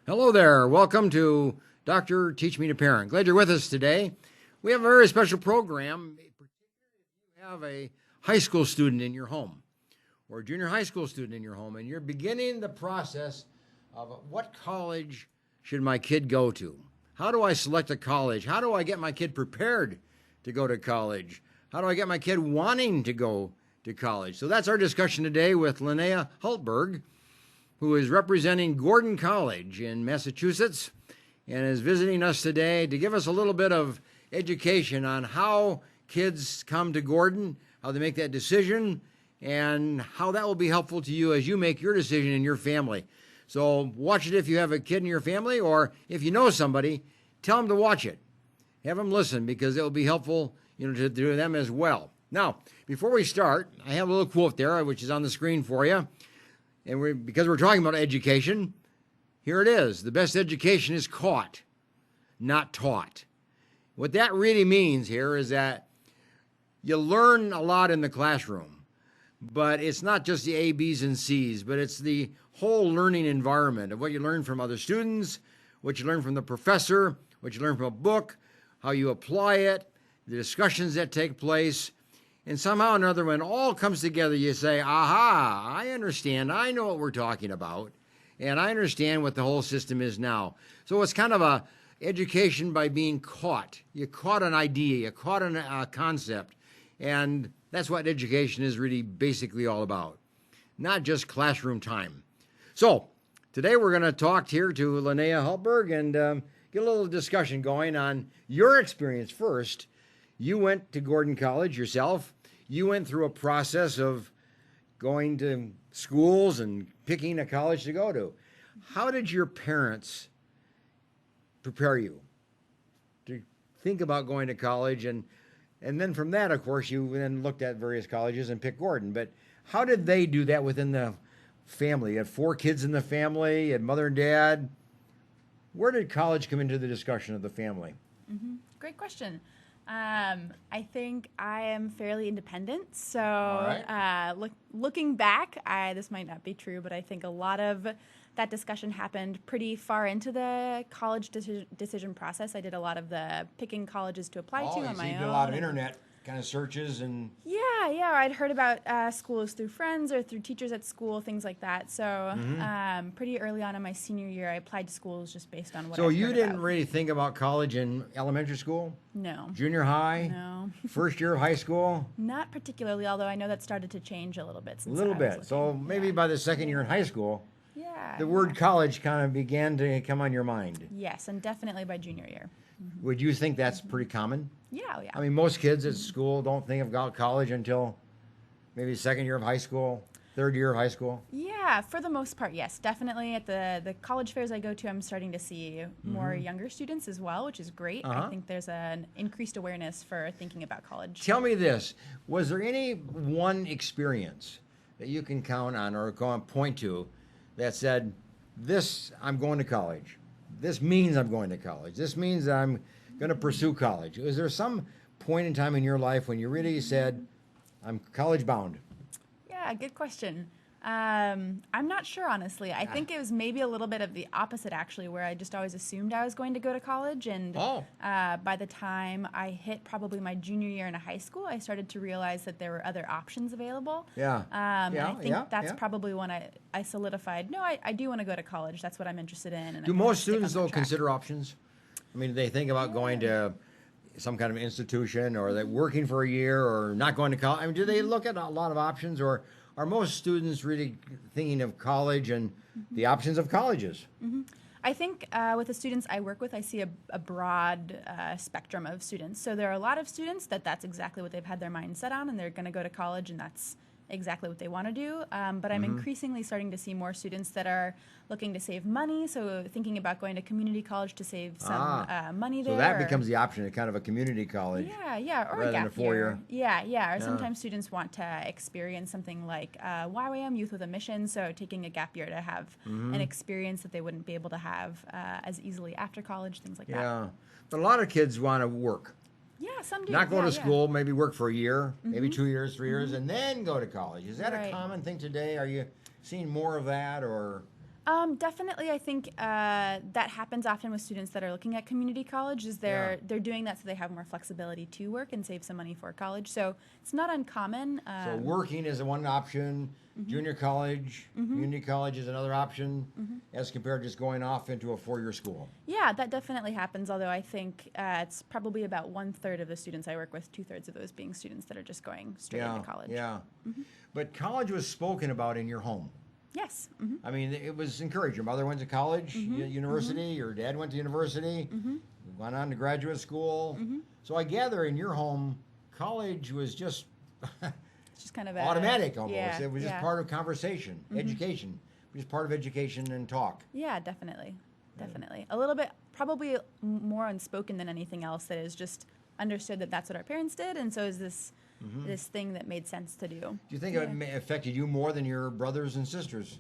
Hello there. Welcome to Dr. Teach Me to Parent. Glad you're with us today. We have a very special program, particularly if you have a high school student in your home or a junior high school student in your home, and you're beginning the process of what college should my kid go to? How do I select a college? How do I get my kid prepared to go to college? How do I get my kid wanting to go to college? So that's our discussion today with Linnea Hultberg, who is representing Gordon College in Massachusetts and is visiting us today to give us a little bit of education on how kids come to Gordon, how they make that decision, and how that will be helpful to you as you make your decision in your family. So watch it if you have a kid in your family, or if you know somebody, tell them to watch it. Have them listen, because it will be helpful, to them as well. Now, before we start, I have a little quote there, which is on the screen for you. And because we're talking about education, here it is. The best education is caught, not taught. What that really means here is that you learn a lot in the classroom, but it's not just the A, B's, and C's, but it's the whole learning environment of what you learn from other students, what you learn from the professor, what you learn from a book, how you apply it, the discussions that take place. And somehow or another, when it all comes together, you say, aha, I understand. I know what we're talking about. And I understand what the whole system is now. So it's kind of a education by being caught. You caught an idea. You caught a concept. And that's what education is really basically all about. Not just classroom time. So today we're going to talk here to Linnea Hultberg and get a little discussion going on your experience first. You went to Gordon College yourself. You went through a process of going to schools and picking a college to go to. How did your parents prepare you to think about going to college? And then from that, of course, you then looked at various colleges and picked Gordon. But how did they do that within the family? You had 4 kids in the family, you had mother and dad. Where did college come into the discussion of the family? Great question. I think I am fairly independent. So looking back, this might not be true, but I think a lot of that discussion happened pretty far into the college decision process. I did a lot of the picking colleges to apply to on my own. You did a lot of internet kind of searches and... Yeah. I'd heard about schools through friends or through teachers at school, things like that. So pretty early on in my senior year, I applied to schools just based on what I heard about. So you didn't really think about college in elementary school? No. Junior high? No. First year of high school? Not particularly, although I know that started to change a little bit since A little bit. So maybe by the second year in high school, the word college kind of began to come on your mind. Yes, and definitely by junior year. Would you think that's pretty common? Yeah. I mean, most kids at school don't think about college until maybe second year of high school, third year of high school. Yeah, for the most part, yes. Definitely at the college fairs I go to, I'm starting to see more younger students as well, which is great. I think there's an increased awareness for thinking about college. Tell me this. Was there any one experience that you can count on or point to that said, this, I'm going to college. This means I'm going to college. This means I'm going to pursue college. Was there some point in time in your life when you really said, I'm college bound? Yeah, good question. I'm not sure, honestly. I think it was maybe a little bit of the opposite, actually, where I just always assumed I was going to go to college. And by the time I hit probably my junior year in high school, I started to realize that there were other options available. And I think that's probably when I solidified, no, I do want to go to college. That's what I'm interested in. And do most students, though, consider options? I mean, they think about going to some kind of institution, or they're working for a year, or not going to college. I mean, do they look at a lot of options, or are most students really thinking of college and the options of colleges? I think with the students I work with, I see a broad spectrum of students. So there are a lot of students that's exactly what they've had their mind set on, and they're going to go to college, and that's exactly what they want to do. But I'm increasingly starting to see more students that are looking to save money, so thinking about going to community college to save some money there. So that becomes the option, kind of a community college. Or a gap year. Or sometimes students want to experience something like YWAM, Youth with a Mission, so taking a gap year to have an experience that they wouldn't be able to have as easily after college, things like that. Yeah, but a lot of kids want to work. Yeah, some do. Not go to school, maybe work for a year, maybe 2 years, 3 years, and then go to college. Is that a common thing today? Are you seeing more of that, or? Definitely, I think that happens often with students that are looking at community college. Is they're doing that so they have more flexibility to work and save some money for college. So it's not uncommon. So working is one option. Junior college, community college is another option, as compared to just going off into a 4-year school. Yeah, that definitely happens. Although I think it's probably about 1/3 of the students I work with, 2/3 of those being students that are just going straight into college. Yeah. But college was spoken about in your home. Yes. I mean, it was encouraged. Your mother went to college, university. Your dad went to university. Went on to graduate school. So I gather in your home, college was just It's just kind of automatic almost. Yeah, It was just part of conversation, education. It was part of education and talk. Yeah, definitely. Definitely. A little bit, probably more unspoken than anything else, that is just understood that that's what our parents did. And so is this this thing that made sense to do. Do you think it affected you more than your brothers and sisters?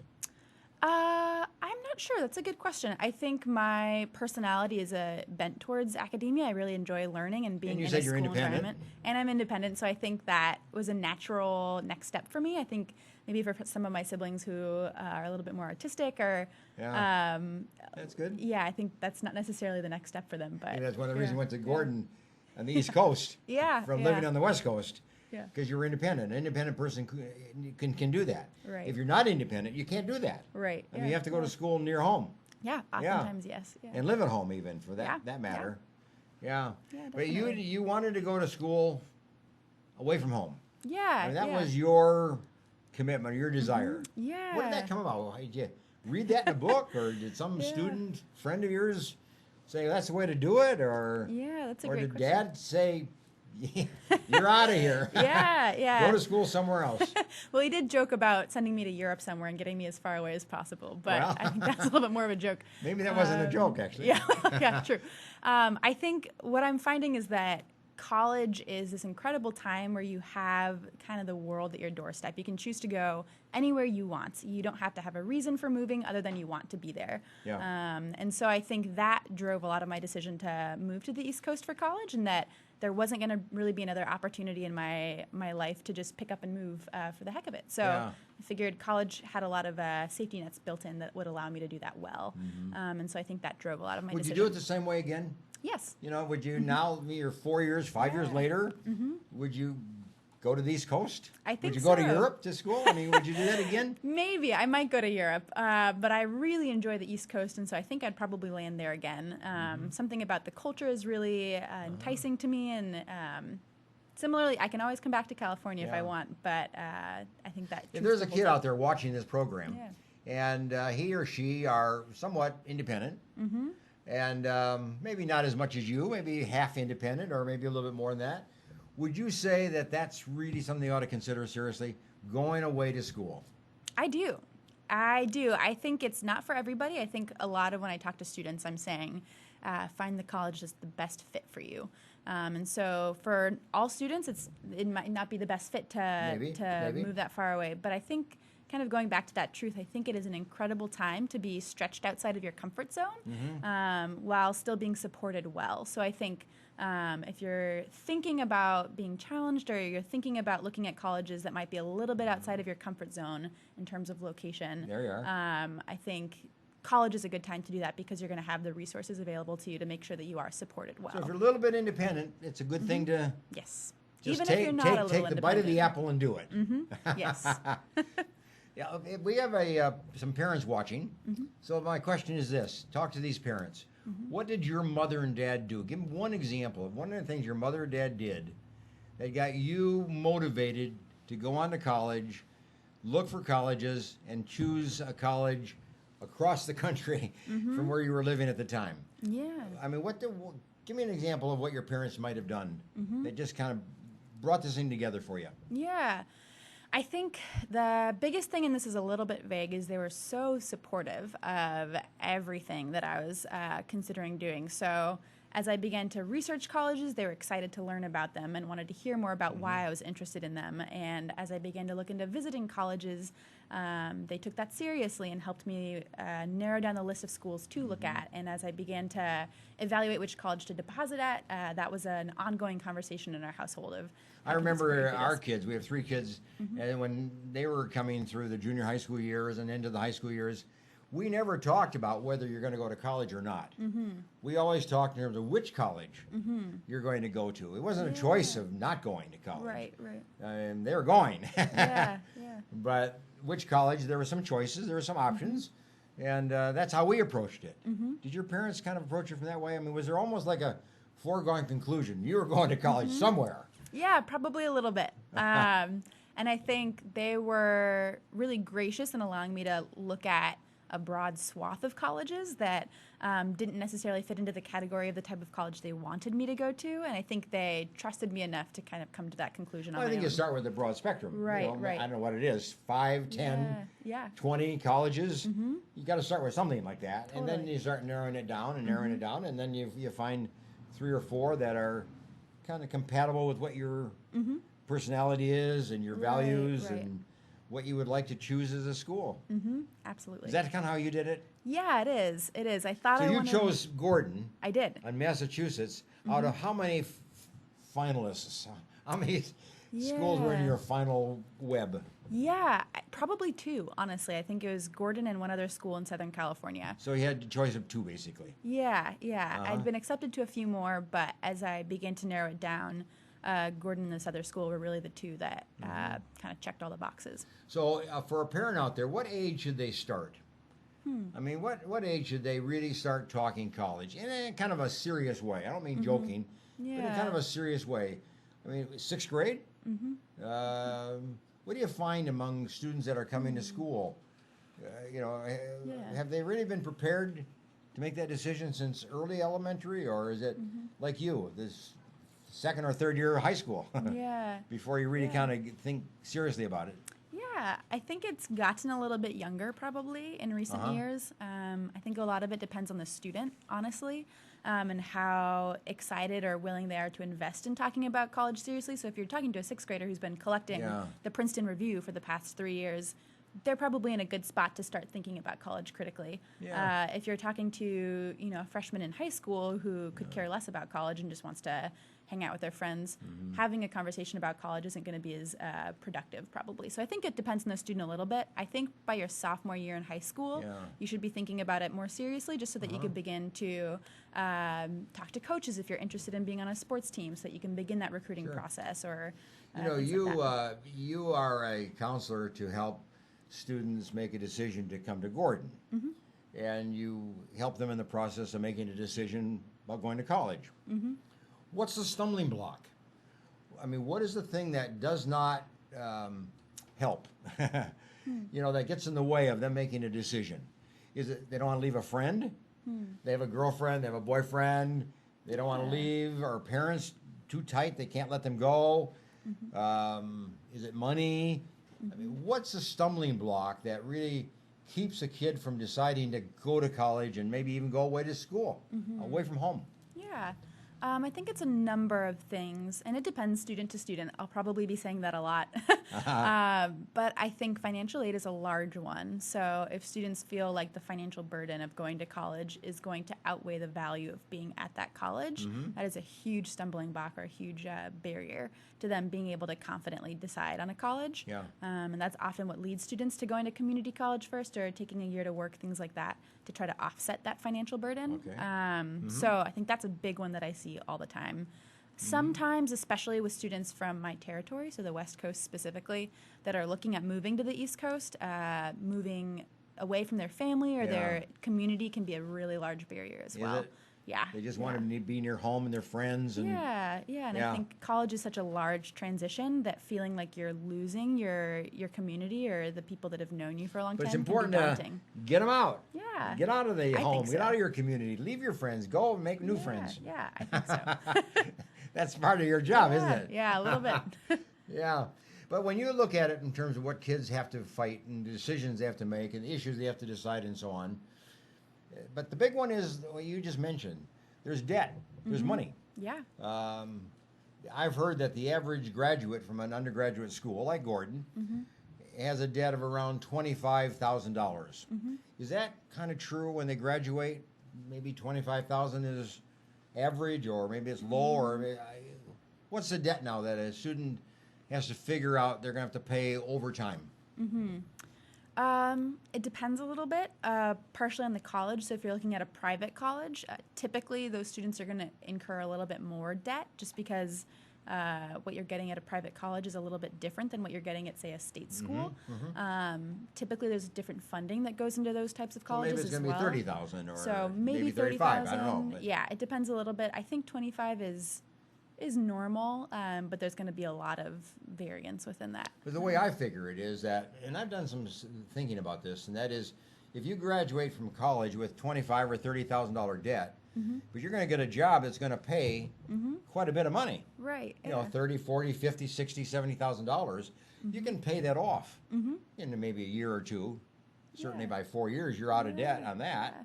I'm not sure. That's a good question. I think my personality is bent towards academia. I really enjoy learning and being And you in said a you're school independent. environment. And I'm independent, so I think that was a natural next step for me. I think maybe for some of my siblings who are a little bit more artistic or That's good. yeah, I think that's not necessarily the next step for them. But Maybe that's one of the reasons you went to Gordon on the East Coast. Yeah, From yeah. living on the West Coast. Yeah. Because you're independent. An independent person can do that. Right. If you're not independent, you can't do that. Right. I mean, you have to go to school near home Yeah, oftentimes yes. Yeah. and live at home even for that, Yeah, that matter. Yeah. Yeah, But definitely. you wanted to go to school away from home. Yeah. I mean, that yeah. was your commitment, your desire. Yeah. Where did that come about? Did you read that in a book, or did some student friend of yours say that's the way to do it, or Yeah, that's a or great did question. Dad say you're out of here? Yeah, yeah. Go to school somewhere else. Well, he did joke about sending me to Europe somewhere and getting me as far away as possible, but Well. I think that's a little bit more of a joke. Maybe that wasn't a joke, actually. Yeah, yeah, true. I think what I'm finding is that college is this incredible time where you have kind of the world at your doorstep. You can choose to go anywhere you want. You don't have to have a reason for moving other than you want to be there. Yeah. And so I think that drove a lot of my decision to move to the East Coast for college, and that there wasn't going to really be another opportunity in my life to just pick up and move for the heck of it. So Yeah. I figured college had a lot of safety nets built in that would allow me to do that well. And so I think that drove a lot of my Would you decision. do it the same way again? Yes. You know, would you now, you're 4 years, 5 years later, would you go to the East Coast? I think Would you go to so. Europe to school? I mean, would you do that again? Maybe. I might go to Europe, but I really enjoy the East Coast, and so I think I'd probably land there again. Something about the culture is really enticing to me, and similarly, I can always come back to California if I Yeah. want, but I think that... If there's a kid out there watching this program, Yeah. and he or she are somewhat independent, and maybe not as much as you, maybe half independent, or maybe a little bit more than that, would you say that that's really something they ought to consider seriously, going away to school? I do. I do. I think it's not for everybody. I think a lot of when I talk to students, I'm saying find the college that's the best fit for you. And so for all students, it might not be the best fit to Maybe. move that far away. But I think kind of going back to that truth, I think it is an incredible time to be stretched outside of your comfort zone while still being supported well. So I think if you're thinking about being challenged, or you're thinking about looking at colleges that might be a little bit outside of your comfort zone in terms of location, There you are. I think college is a good time to do that, because you're going to have the resources available to you to make sure that you are supported well. So if you're a little bit independent, it's a good thing to Yes. just Even if you're not a little take the bite of the independent. apple and do it. Yes. Yeah, okay, we have some parents watching. So my question is this: talk to these parents. What did your mother and dad do? Give them one example of one of the things your mother or dad did that got you motivated to go on to college, look for colleges, and choose a college across the country from where you were living at the time. Yeah. I mean, give me an example of what your parents might have done that just kind of brought this thing together for you. Yeah. I think the biggest thing, and this is a little bit vague, is they were so supportive of everything that I was considering doing. So as I began to research colleges, they were excited to learn about them and wanted to hear more about why I was interested in them. And as I began to look into visiting colleges, they took that seriously and helped me narrow down the list of schools to look at. And as I began to evaluate which college to deposit at, that was an ongoing conversation in our household of... I remember our kids, we have 3 kids, and when they were coming through the junior high school years and into the high school years, we never talked about whether you're going to go to college or not. Mm-hmm. We always talked in terms of which college you're going to go to. It wasn't a choice of not going to college. Right, right. And they were going. Yeah, yeah. But which college, there were some choices, there were some options. And that's how we approached it. Did your parents kind of approach it from that way? I mean, was there almost like a foregone conclusion? You were going to college somewhere. Yeah, probably a little bit. And I think they were really gracious in allowing me to look at a broad swath of colleges that didn't necessarily fit into the category of the type of college they wanted me to go to. And I think they trusted me enough to kind of come to that conclusion on Well, I my think own. you start with the broad spectrum. Right, right. I don't know what it is, 5, 10, Yeah. 20 colleges. You got to start with something like that. And then Totally. you start narrowing it down and narrowing it down. And then you find 3 or 4 that are kind of compatible with what your personality is and your values right. and what you would like to choose as a school. Absolutely. Is that kind of how you did it? Yeah, it is. It is. I thought So I you wanted... chose Gordon I did. in Massachusetts. Out of how many finalists? How many schools were in Yeah. your final web? Yeah, probably 2, honestly. I think it was Gordon and one other school in Southern California. So you had a choice of 2, basically. Yeah. I'd been accepted to a few more, but as I began to narrow it down, Gordon and this other school were really the 2 that kind of checked all the boxes. So for a parent out there, what age should they start? I mean, what age should they really start talking college in a kind of a serious way? I don't mean joking, but in Yeah. kind of a serious way. I mean, 6th grade? What do you find among students that are coming to school? Have they really been prepared to make that decision since early elementary, or is it like you, this 2nd or 3rd year of high school, Yeah. before you really kind of think seriously about it? Yeah, I think it's gotten a little bit younger probably in recent years. I think a lot of it depends on the student, honestly, and how excited or willing they are to invest in talking about college seriously. So if you're talking to a 6th grader who's been collecting the Princeton Review for the past 3 years, they're probably in a good spot to start thinking about college critically. Yeah. If you're talking to a freshman in high school who could care less about college and just wants to hang out with their friends, having a conversation about college isn't going to be as productive probably. So I think it depends on the student a little bit. I think by your sophomore year in high school, you should be thinking about it more seriously just so that you can begin to talk to coaches if you're interested in being on a sports team so that you can begin that recruiting process or things like that. You are a counselor to help students make a decision to come to Gordon. And you help them in the process of making a decision about going to college. What's the stumbling block? I mean, what is the thing that does not help? That gets in the way of them making a decision? Is it they don't want to leave a friend? They have a girlfriend, they have a boyfriend, they don't want to leave, or parents too tight, they can't let them go? Is it money? I mean, what's the stumbling block that really keeps a kid from deciding to go to college and maybe even go away to school, away from home? Yeah. I think it's a number of things, and it depends student to student. I'll probably be saying that a lot. But I think financial aid is a large one. So if students feel like the financial burden of going to college is going to outweigh the value of being at that college, that is a huge stumbling block or a huge barrier to them being able to confidently decide on a college. Yeah. And that's often what leads students to going to community college first or taking a year to work, things like that, to try to offset that financial burden. Okay. So I think that's a big one that I see all the time. Sometimes, especially with students from my territory, so the West Coast specifically, that are looking at moving to the East Coast, moving away from their family or their community can be a really large barrier as well. it? Yeah. They just want to be near home and their friends. And And I think college is such a large transition that feeling like you're losing your community or the people that have known you for a long But time it's can important be to daunting. get them out. Yeah. Get out of the I home. think Get so. out of your community. Leave your friends. Go and make new friends. Yeah, I think so. That's part of your job, isn't it? Yeah, a little bit. Yeah. But when you look at it in terms of what kids have to fight and the decisions they have to make and the issues they have to decide and so on, but the big one is what you just mentioned. There's debt. There's money. Yeah. I've heard that the average graduate from an undergraduate school like Gordon has a debt of around $25,000. Is that kind of true when they graduate? Maybe $25,000 is average, or maybe it's low, or what's the debt now that a student has to figure out they're going to have to pay over time? It depends a little bit, partially on the college. So if you're looking at a private college, typically those students are going to incur a little bit more debt just because what you're getting at a private college is a little bit different than what you're getting at, say, a state school. Typically, there's different funding that goes into those types of colleges maybe it's as going to well. be 30,000 or So maybe 35. I don't know. But. Yeah, it depends a little bit. I think 25 is normal, but there's going to be a lot of variance within that. But the way I figure it is that, and I've done some thinking about this, and that is, if you graduate from college with $25,000 or $30,000 debt, but you're going to get a job that's going to pay quite a bit of money. Right. You know, $30,000, $40,000, $50,000, $60,000, $70,000. You can pay that off in maybe a year or two. Certainly by 4 years, you're out of debt on that. Yeah.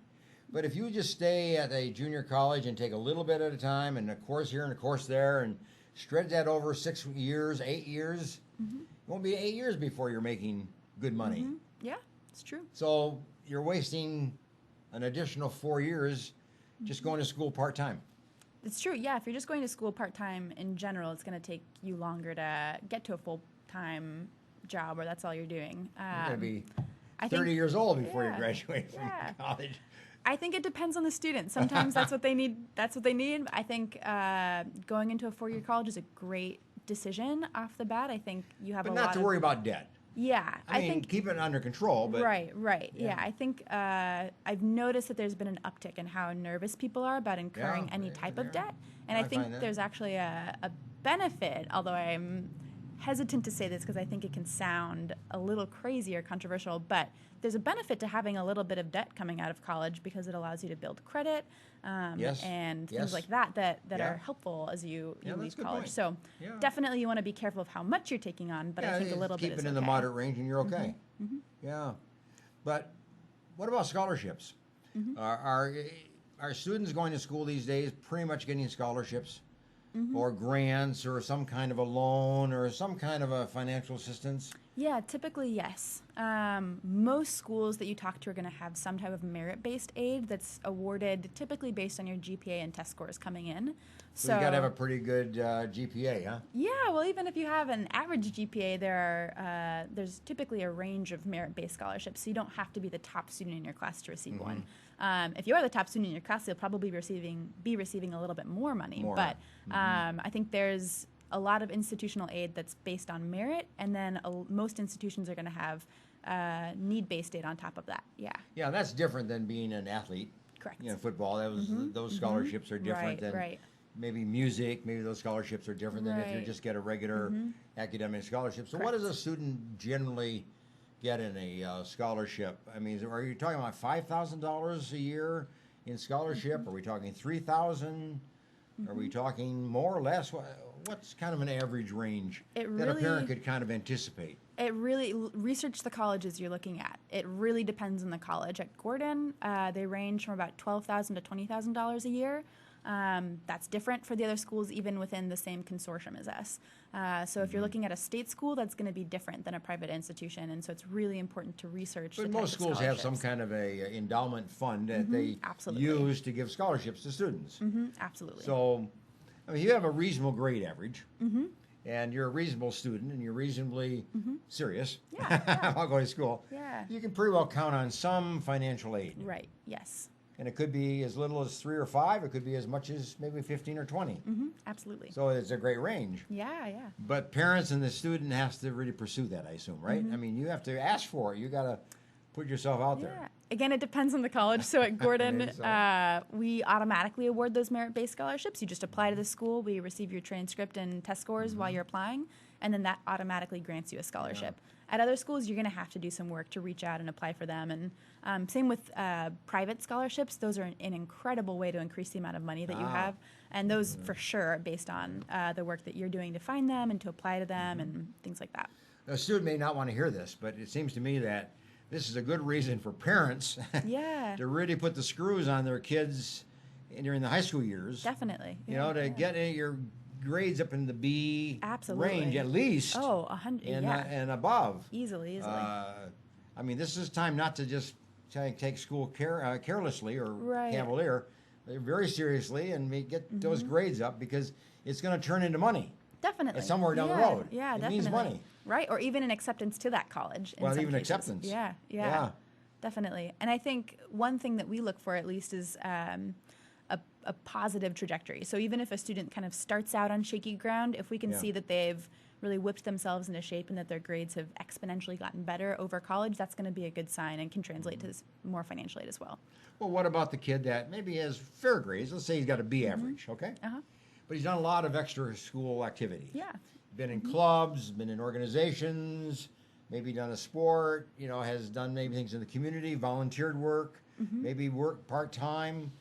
But if you just stay at a junior college and take a little bit at a time, and a course here and a course there, and stretch that over 6 years, 8 years, it won't be 8 years before you're making good money. Yeah, it's true. So you're wasting an additional 4 years just going to school part-time. It's true. Yeah, if you're just going to school part-time in general, it's going to take you longer to get to a full-time job where that's all you're doing. You're going to be I 30 think- years old before you yeah, graduate from yeah. college. I think it depends on the student. Sometimes that's what they need. That's what they need. I think going into a 4-year college is a great decision off the bat. I think you have But a not lot to of, worry about debt. Yeah, I mean, think keep it under control, but right. Yeah, I think I've noticed that there's been an uptick in how nervous people are about incurring any type of debt, and I think find that. there's actually a benefit. Although I'm hesitant to say this because I think it can sound a little crazy or controversial, but there's a benefit to having a little bit of debt coming out of college because it allows you to build credit and things like that are helpful as you that's leave a good college. point. So definitely you want to be careful of how much you're taking on, but I think a little bit keep is it in the okay. moderate range and you're okay. Yeah. But what about scholarships? Are students going to school these days pretty much getting scholarships or grants or some kind of a loan or some kind of a financial assistance? Yeah, typically yes. Most schools that you talk to are going to have some type of merit-based aid that's awarded typically based on your GPA and test scores coming in. So you got to have a pretty good GPA, huh? Yeah, well, even if you have an average GPA, there's typically a range of merit-based scholarships, so you don't have to be the top student in your class to receive one. If you are the top student in your class, you'll probably be receiving a little bit more money. But I think there's a lot of institutional aid that's based on merit, and then most institutions are going to have need-based aid on top of that. Yeah. Yeah, that's different than being an athlete. Correct. You know, football, those scholarships are different than maybe music. Maybe those scholarships are different than if you just get a regular academic scholarship. So what does a student generally get in a scholarship? I mean, are you talking about $5,000 a year in scholarship? Are we talking $3,000? Are we talking more or less? What's kind of an average range that a parent could kind of anticipate? It really, research the colleges you're looking at. It really depends on the college. At Gordon, they range from about $12,000 to $20,000 a year. That's different for the other schools, even within the same consortium as us. So if you're looking at a state school, that's going to be different than a private institution, and so it's really important to research. But the most type schools of have some kind of a endowment fund that they Absolutely. use to give scholarships to students. Absolutely. So, I mean, you have a reasonable grade average, and you're a reasonable student, and you're reasonably serious while going to school. Yeah. You can pretty well count on some financial aid. Right. Yes. And it could be as little as 3 or 5. It could be as much as maybe 15 or 20. Absolutely. So it's a great range. Yeah. But parents and the student has to really pursue that, I assume, right? I mean, you have to ask for it. You got to put yourself out there. Yeah. Again, it depends on the college. So at Gordon, Maybe so. we automatically award those merit-based scholarships. You just apply to the school. We receive your transcript and test scores while you're applying, and then that automatically grants you a scholarship. At other schools, you're going to have to do some work to reach out and apply for them. And same with private scholarships. Those are an incredible way to increase the amount of money that you have. And those, for sure, are based on the work that you're doing to find them and to apply to them and things like that. A student may not want to hear this, but it seems to me that this is a good reason for parents to really put the screws on their kids during the high school years. Definitely. You know, to get your grades up in the B range at least. Oh, 100, and above. Easily. I mean, this is time not to just take school carelessly or cavalier, very seriously, and get those grades up because it's going to turn into money. Definitely. Somewhere down the road. Yeah, it definitely. means money. Right, or even an acceptance to that college. In Well, some even cases. acceptance. Yeah, definitely. And I think one thing that we look for at least is a positive trajectory. So even if a student kind of starts out on shaky ground, if we can see that they've really whipped themselves into shape and that their grades have exponentially gotten better over college, that's going to be a good sign and can translate to more financial aid as well. Well, what about the kid that maybe has fair grades? Let's say he's got a B average, okay? But he's done a lot of extra school activities. Yeah. Been in clubs, been in organizations, maybe done a sport, has done maybe things in the community, volunteered work, maybe work part-time.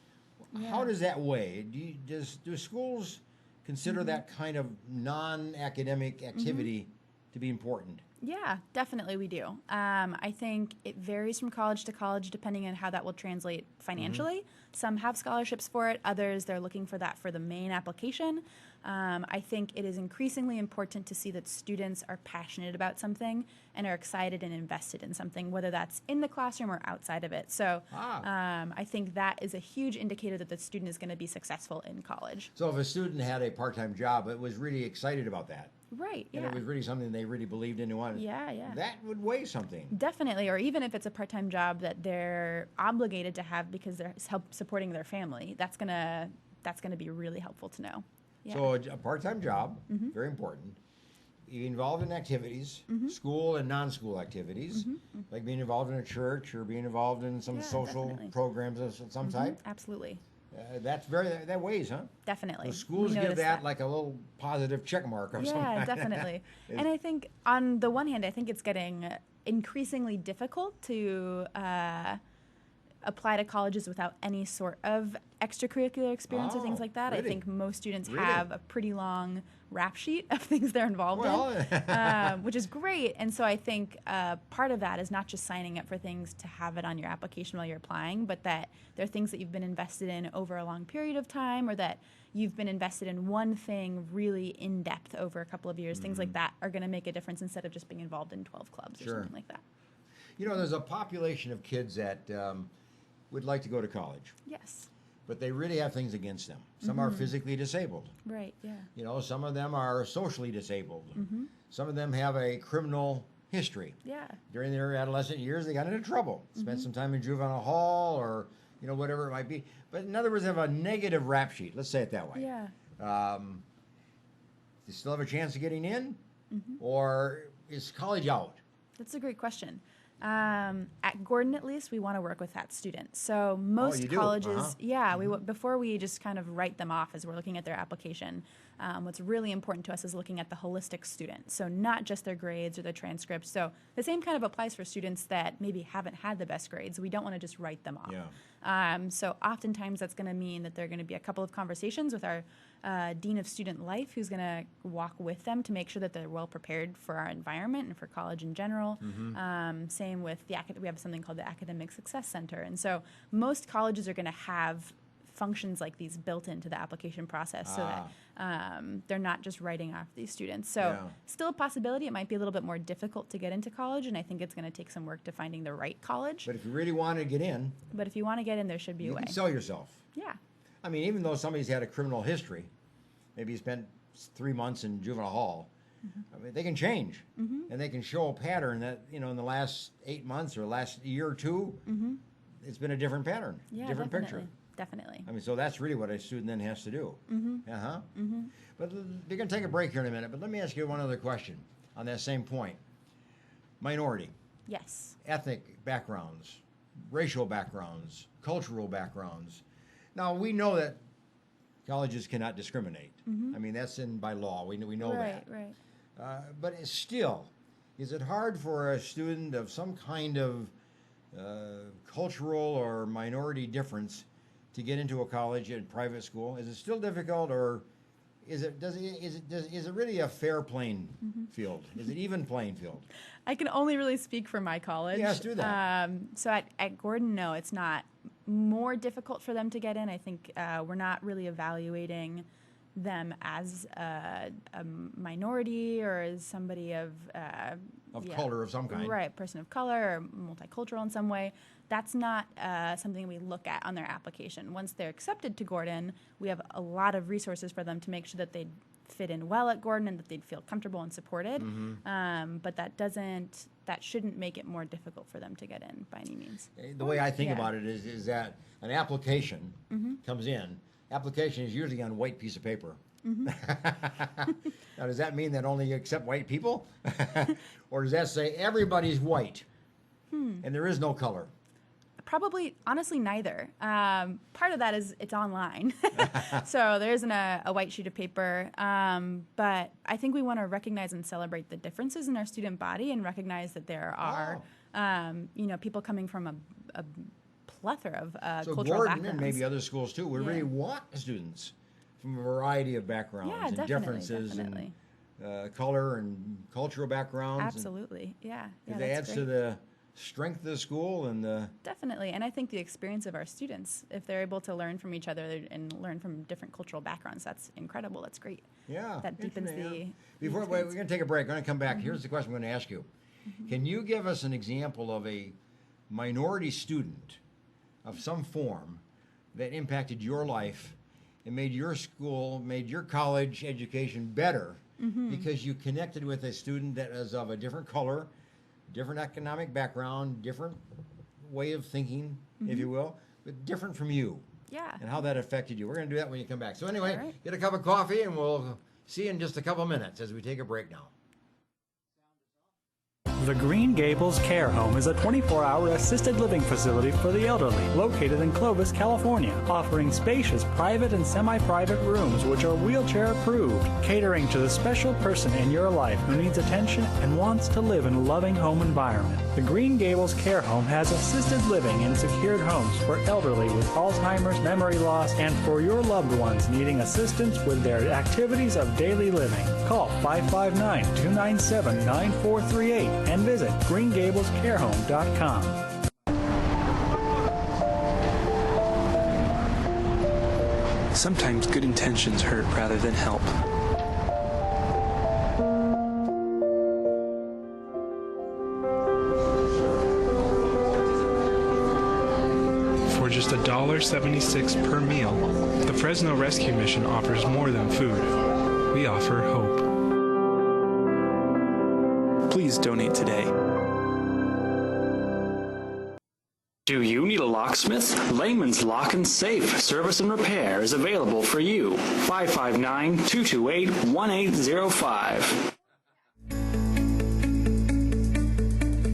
How does that weigh? Do schools consider that kind of non-academic activity to be important? Yeah, definitely we do. I think it varies from college to college depending on how that will translate financially. Some have scholarships for it, others they're looking for that for the main application. I think it is increasingly important to see that students are passionate about something and are excited and invested in something, whether that's in the classroom or outside of it. So I think that is a huge indicator that the student is going to be successful in college. So if a student had a part-time job, it was really excited about that. Right, yeah. And it was really something they really believed in and wanted. Yeah. That would weigh something. Definitely, or even if it's a part-time job that they're obligated to have because they're supporting their family, that's gonna be really helpful to know. Yeah. So a part-time job, very important. You involved in activities, school and non-school activities, like being involved in a church or being involved in some social definitely. programs of some type. Absolutely. That weighs, huh? Definitely. The schools We give notice that like a little positive check mark or something. Yeah, definitely. And I think on the one hand, I think it's getting increasingly difficult to apply to colleges without any sort of extracurricular experience or things like that. Really? I think most students Really? have a pretty long rap sheet of things they're involved in, which is great. And so I think part of that is not just signing up for things to have it on your application while you're applying, but that there are things that you've been invested in over a long period of time, or that you've been invested in one thing really in depth over a couple of years. Things like that are going to make a difference instead of just being involved in 12 clubs or something like that. There's a population of kids that would like to go to college, Yes. but they really have things against them. Some are physically disabled. Right, yeah. Some of them are socially disabled. Some of them have a criminal history. Yeah. During their adolescent years, they got into trouble. Spent some time in juvenile hall or, whatever it might be. But in other words, they have a negative rap sheet. Let's say it that way. Yeah. They still have a chance of getting in? Or is college out? That's a great question. At Gordon, at least, we want to work with that student. So most you do? colleges, before we just kind of write them off as we're looking at their application, what's really important to us is looking at the holistic student. So not just their grades or their transcripts. So the same kind of applies for students that maybe haven't had the best grades. We don't want to just write them off. Yeah. So oftentimes that's going to mean that there are going to be a couple of conversations with our Dean of Student Life, who's going to walk with them to make sure that they're well prepared for our environment and for college in general. Same with we have something called the Academic Success Center. And so most colleges are going to have functions like these built into the application process so that they're not just writing off these students. So still a possibility. It might be a little bit more difficult to get into college, and I think it's going to take some work to finding the right college. But if you really want to get in, there should be a way. you can sell yourself. Yeah. I mean, even though somebody's had a criminal history, maybe he spent 3 months in juvenile hall, I mean, they can change. And they can show a pattern that, in the last 8 months or last year or two, it's been a different pattern, different picture. Definitely. I mean, so that's really what a student then has to do. But we're going to take a break here in a minute, but let me ask you one other question on that same point. Minority, Yes. ethnic backgrounds, racial backgrounds, cultural backgrounds. Now, we know that colleges cannot discriminate. I mean, that's by law. We know that. Right. But it's still, is it hard for a student of some kind of cultural or minority difference to get into a college and private school? Is it still difficult, or is it really a fair playing field? Is it even playing field? I can only really speak for my college. Yes, do that. So at Gordon, no, it's not more difficult for them to get in. I think we're not really evaluating them as a minority or as somebody of color of some kind. Right, person of color or multicultural in some way. That's not something we look at on their application. Once they're accepted to Gordon, we have a lot of resources for them to make sure that they fit in well at Gordon and that they'd feel comfortable and supported. But that shouldn't make it more difficult for them to get in by any means. The way I think about it is that an application comes in. Application is usually on a white piece of paper. Now, does that mean that only you accept white people? Or does that say everybody's white and there is no color? Probably, honestly, neither. Part of that is it's online. So there isn't a white sheet of paper. But I think we want to recognize and celebrate the differences in our student body and recognize that there are, people coming from a plethora of so cultural Gordon backgrounds. and maybe other schools too, we really want students from a variety of backgrounds and differences definitely. and color and cultural backgrounds. Absolutely, yeah. It adds to the strength of the school and the... Definitely, and I think the experience of our students, if they're able to learn from each other and learn from different cultural backgrounds, that's incredible. That's great. Yeah. That deepens the... Before we're going to take a break, we're going to come back. Here's the question I'm going to ask you. Can you give us an example of a minority student of some form that impacted your life and made your school, made your college education better because you connected with a student that is of a different color, different economic background, different way of thinking, if you will, but different from you? Yeah. And how that affected you. We're going to do that when you come back. So anyway, All right. get a cup of coffee and we'll see you in just a couple minutes as we take a break now. The Green Gables Care Home is a 24-hour assisted living facility for the elderly located in Clovis, California, offering spacious private and semi-private rooms which are wheelchair approved, catering to the special person in your life who needs attention and wants to live in a loving home environment. The Green Gables Care Home has assisted living in secured homes for elderly with Alzheimer's, memory loss, and for your loved ones needing assistance with their activities of daily living. Call 559-297-9438 and visit greengablescarehome.com. Sometimes good intentions hurt rather than help. For just $1.76 per meal, the Fresno Rescue Mission offers more than food. We offer hope. Please donate today. Do you need a locksmith? Layman's Lock and Safe Service and Repair is available for you. 559-228-1805.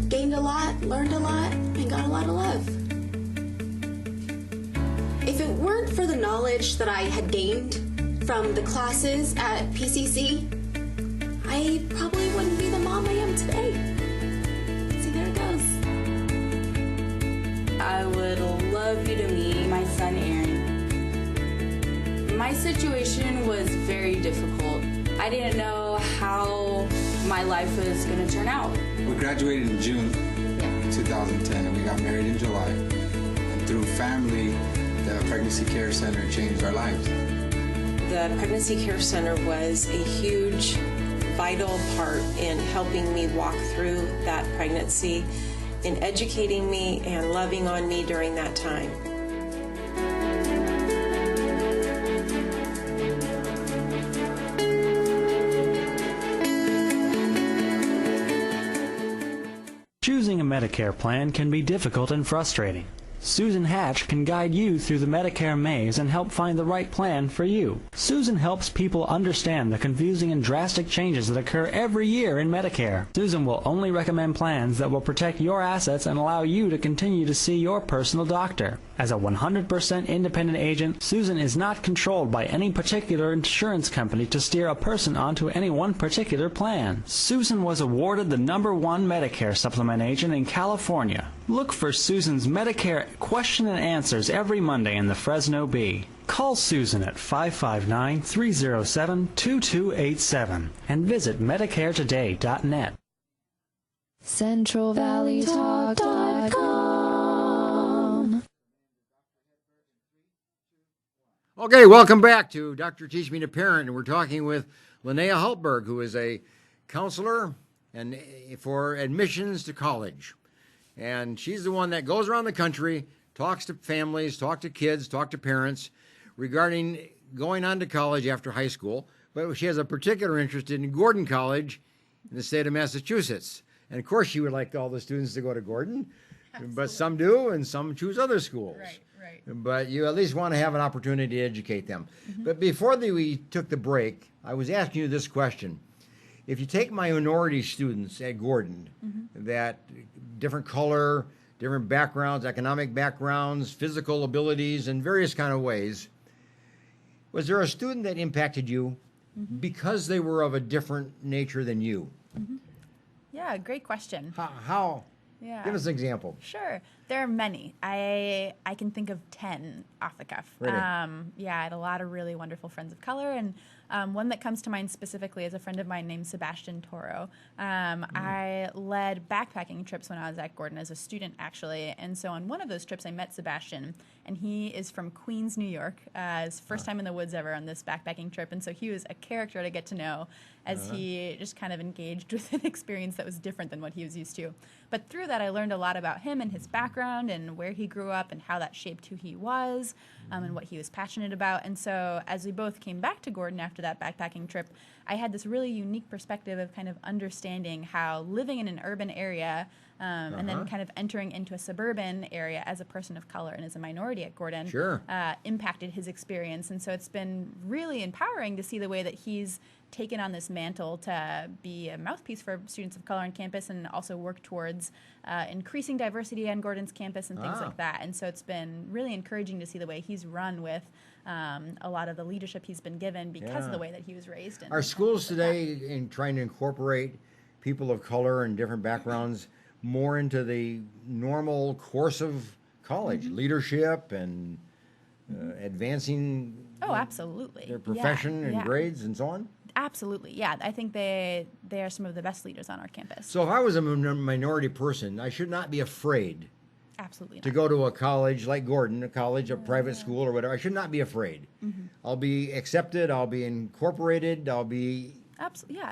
Gained a lot, learned a lot, and got a lot of love. If it weren't for the knowledge that I had gained from the classes at PCC, I probably wouldn't be the mom I am today. See, there it goes. I would love you to meet my son, Aaron. My situation was very difficult. I didn't know how my life was going to turn out. We graduated in June 2010 and we got married in July. And through family, the Pregnancy Care Center changed our lives. The Pregnancy Care Center was a huge, vital part in helping me walk through that pregnancy, in educating me and loving on me during that time. Choosing a Medicare plan can be difficult and frustrating. Susan Hatch can guide you through the Medicare maze and help find the right plan for you. Susan helps people understand the confusing and drastic changes that occur every year in Medicare. Susan will only recommend plans that will protect your assets and allow you to continue to see your personal doctor. As a 100% independent agent, Susan is not controlled by any particular insurance company to steer a person onto any one particular plan. Susan was awarded the #1 Medicare supplement agent in California. Look for Susan's Medicare question and answers every Monday in the Fresno Bee. Call Susan at 559-307-2287 and visit MedicareToday.net. CentralValleyTalk.com. Okay, welcome back to Dr. Teach Me to Parent, and we're talking with Linnea Haltberg, who is a counselor and for admissions to college. And she's the one that goes around the country, talks to families, talk to kids, talk to parents regarding going on to college after high school, But she has a particular interest in Gordon College in the state of Massachusetts. And of course, she would like all the students to go to Gordon, but some do and some choose other schools. Right. But you at least want to have an opportunity to educate them. But before we took the break, I was asking you this question. If you take minority students at Gordon, that different color, different backgrounds, economic backgrounds, physical abilities, in various kind of ways, was there a student that impacted you because they were of a different nature than you? Yeah, great question. How? Yeah. Give us an example. Sure. There are many. I can think of 10 off the cuff. Really? Yeah, I had a lot of really wonderful friends of color, and one that comes to mind specifically is a friend of mine named Sebastian Toro. I led backpacking trips when I was at Gordon as a student, actually, and so on one of those trips I met Sebastian, and he is from Queens, New York. His first time in the woods ever on this backpacking trip, and so he was a character to get to know as he just kind of engaged with an experience that was different than what he was used to. But through that, I learned a lot about him and his background and where he grew up and how that shaped who he was and what he was passionate about. And so as we both came back to Gordon after that backpacking trip, I had this really unique perspective of kind of understanding how living in an urban area and then kind of entering into a suburban area as a person of color and as a minority at Gordon impacted his experience. And so it's been really empowering to see the way that he's taken on this mantle to be a mouthpiece for students of color on campus and also work towards increasing diversity on Gordon's campus and things like that. And so it's been really encouraging to see the way he's run with a lot of the leadership he's been given because of the way that he was raised. Are schools today in trying to incorporate people of color and different backgrounds more into the normal course of college, leadership and advancing absolutely. their profession and grades and so on? Absolutely, yeah. I think they are some of the best leaders on our campus. So if I was a minority person, I should not be afraid Absolutely to go to a college like Gordon, a college, a private school or whatever. I should not be afraid. I'll be accepted. I'll be incorporated. I'll be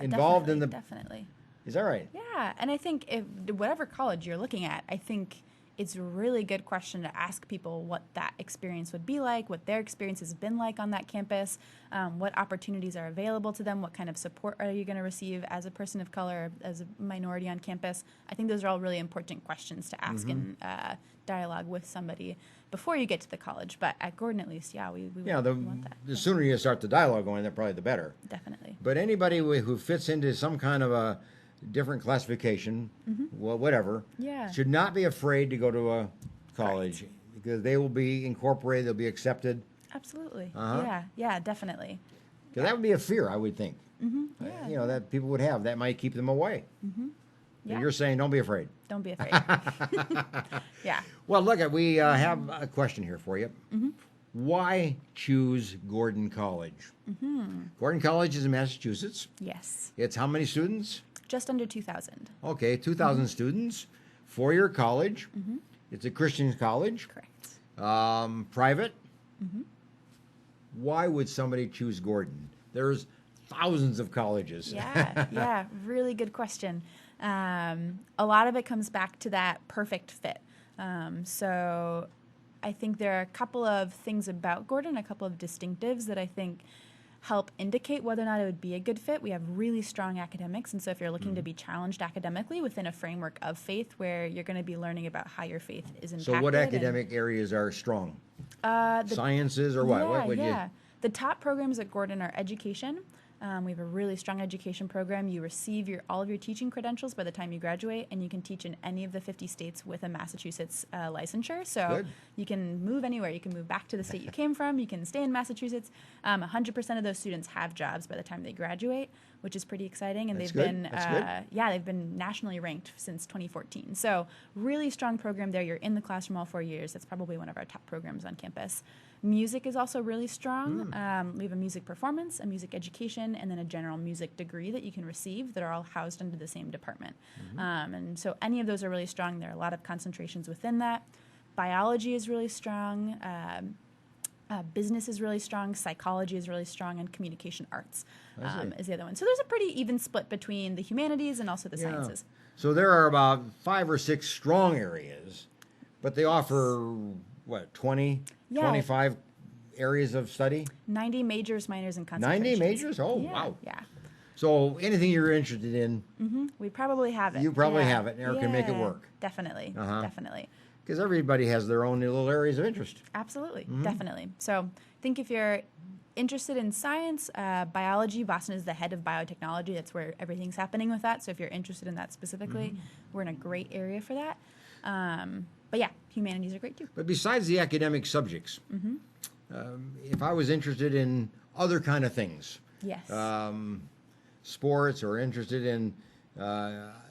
involved in the... Definitely. Is that right? Yeah, and I think if whatever college you're looking at, I think it's a really good question to ask people what that experience would be like, what their experience has been like on that campus, what opportunities are available to them, what kind of support are you going to receive as a person of color, as a minority on campus. I think those are all really important questions to ask in dialogue with somebody before you get to the college. But at Gordon, at least, we want that. The sooner you start the dialogue going, the probably the better. Definitely. But anybody who fits into some kind of a different classification, well, whatever, should not be afraid to go to a college because they will be incorporated, they'll be accepted. Absolutely. Yeah, definitely. Because that would be a fear, I would think. That people would have. That might keep them away. You're saying don't be afraid. Don't be afraid. Yeah. Well, look, we have a question here for you. Why choose Gordon College? Gordon College is in Massachusetts. Yes. It's how many students? Just under 2,000. Okay, 2,000 students, four-year college. It's a Christian college. Correct. Private. Why would somebody choose Gordon? There's thousands of colleges. Yeah, really good question. A lot of it comes back to that perfect fit. So I think there are a couple of things about Gordon, a couple of distinctives that I think help indicate whether or not it would be a good fit. We have really strong academics, and so if you're looking to be challenged academically within a framework of faith where you're going to be learning about how your faith is impacted. So what academic areas are strong? Sciences or what? Yeah, what would you... The top programs at Gordon are education. We have a really strong education program. You receive all of your teaching credentials by the time you graduate, and you can teach in any of the 50 states with a Massachusetts licensure. So you can move anywhere. You can move back to the state you came from. You can stay in Massachusetts. 100% of those students have jobs by the time they graduate, which is pretty exciting. And they've been nationally ranked since 2014. So really strong program there. You're in the classroom all 4 years. That's probably one of our top programs on campus. Music is also really strong. We have a music performance, a music education, and then a general music degree that you can receive that are all housed under the same department. And so any of those are really strong. There are a lot of concentrations within that. Biology is really strong. Business is really strong. Psychology is really strong. And communication arts is the other one. So there's a pretty even split between the humanities and also the sciences. So there are about 5 or 6 strong areas, but they offer, 20, 25 areas of study? 90 majors, minors, and concentrations. 90 majors? Oh, Yeah, wow. Yeah. So anything you're interested in, We probably have it. you probably Yeah. have it or can make it Yeah, work. Definitely. Uh-huh. Definitely. Because everybody has their own little areas of interest. Absolutely. Mm-hmm. Definitely. So I think if you're interested in science, biology, Boston is the head of biotechnology. That's where everything's happening with that. So if you're interested in that specifically, Mm-hmm. we're in a great area for that. But yeah, humanities are great too. But besides the academic subjects, Mm-hmm. If I was interested in other kind of things, Yes. sports or interested in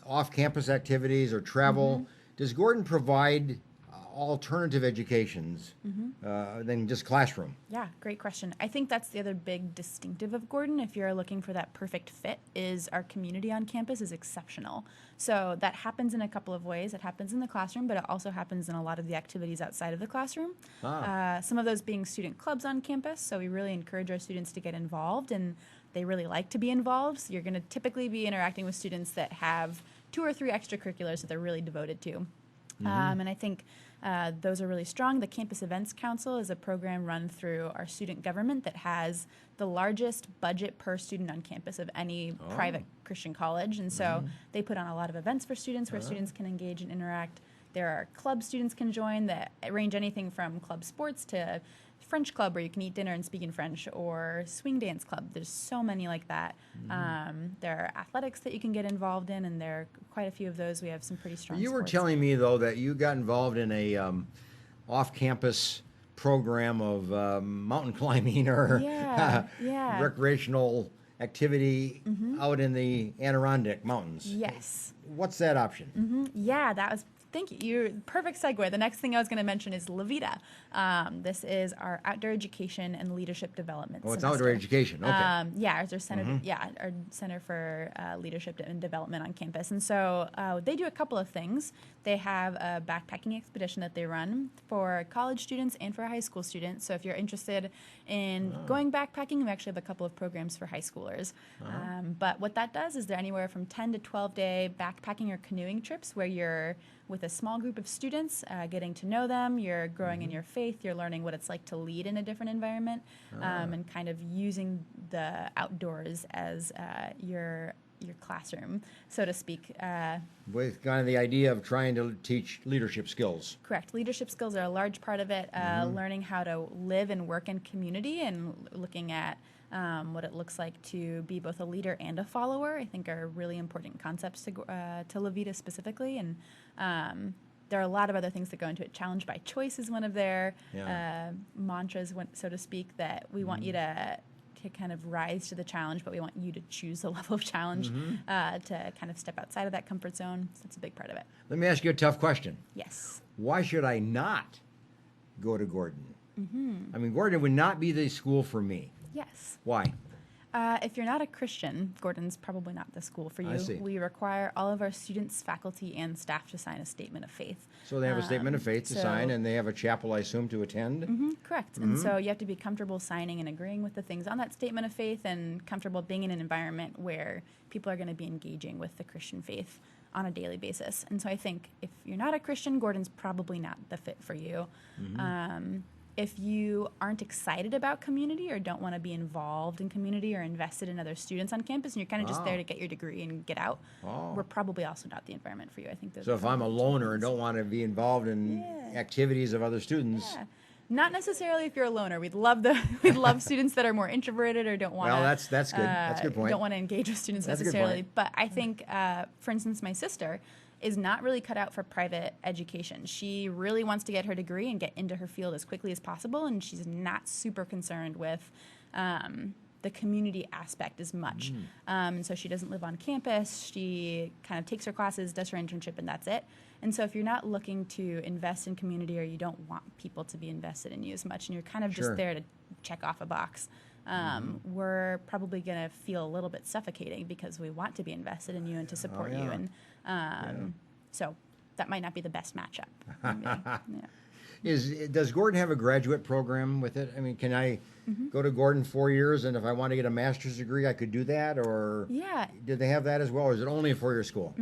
off-campus activities or travel, does Gordon provide alternative educations than just classroom? Yeah, great question. I think that's the other big distinctive of Gordon, if you're looking for that perfect fit, is our community on campus is exceptional. So that happens in a couple of ways. It happens in the classroom, but it also happens in a lot of the activities outside of the classroom. Some of those being student clubs on campus. So we really encourage our students to get involved, and they really like to be involved. So you're going to typically be interacting with students that have 2 or 3 extracurriculars that they're really devoted to. And I think those are really strong. The Campus Events Council is a program run through our student government that has the largest budget per student on campus of any private Christian college. And so they put on a lot of events for students where students can engage and interact. There are clubs students can join that range anything from club sports to French club where you can eat dinner and speak in French, or swing dance club. There's so many like that. There are athletics that you can get involved in, and there are quite a few of those. We have some pretty strong You were sports. telling me, though, that you got involved in a off-campus program of mountain climbing or Yeah. recreational activity out in the Adirondack Mountains. Yes. What's that option? Yeah, that was. Thank you. Perfect segue. The next thing I was going to mention is Levita. This is our outdoor education and leadership development. Oh, it's semester. outdoor education. Okay. Yeah, it's our center. Yeah, our center for leadership and development on campus. And so they do a couple of things. They have a backpacking expedition that they run for college students and for high school students. So if you're interested in going backpacking, we actually have a couple of programs for high schoolers. But what that does is they're anywhere from 10 to 12-day backpacking or canoeing trips where you're with a small group of students, getting to know them, you're growing in your faith, you're learning what it's like to lead in a different environment, and kind of using the outdoors as your classroom, so to speak. With kind of the idea of trying to teach leadership skills. Correct. Leadership skills are a large part of it. Learning how to live and work in community, and looking at what it looks like to be both a leader and a follower, I think are really important concepts to Levita specifically. And there are a lot of other things that go into it. Challenge by choice is one of their mantras, so to speak, that we want you to kind of rise to the challenge, but we want you to choose the level of challenge to kind of step outside of that comfort zone. So that's a big part of it. Let me ask you a tough question. Yes. Why should I not go to Gordon? I mean, Gordon would not be the school for me. Yes. Why? If you're not a Christian, Gordon's probably not the school for you. I see. We require all of our students, faculty, and staff to sign a statement of faith. So they have a statement of faith to sign, and they have a chapel, I assume, to attend? Correct. And so you have to be comfortable signing and agreeing with the things on that statement of faith, and comfortable being in an environment where people are going to be engaging with the Christian faith on a daily basis. And so I think if you're not a Christian, Gordon's probably not the fit for you. If you aren't excited about community or don't want to be involved in community or invested in other students on campus, and you're kind of just there to get your degree and get out, we're probably also not the environment for you. I think those. So if I'm a loner and don't want to be involved in activities of other students. Not necessarily if you're a loner. We'd love students that are more introverted or don't want to. Well, that's good. That's a good point. Don't want to engage with students That's a good necessarily. point. But I think, for instance, my sister is not really cut out for private education. She really wants to get her degree and get into her field as quickly as possible, and she's not super concerned with the community aspect as much. So she doesn't live on campus. She kind of takes her classes, does her internship, and that's it. And so if you're not looking to invest in community, or you don't want people to be invested in you as much, and you're kind of just there to check off a box, we're probably going to feel a little bit suffocating because we want to be invested in you and to support you. And so that might not be the best matchup. Does Gordon have a graduate program with it? I mean, can I go to Gordon 4 years, and if I want to get a master's degree, I could do that? Or did they have that as well, or is it only a 4-year school?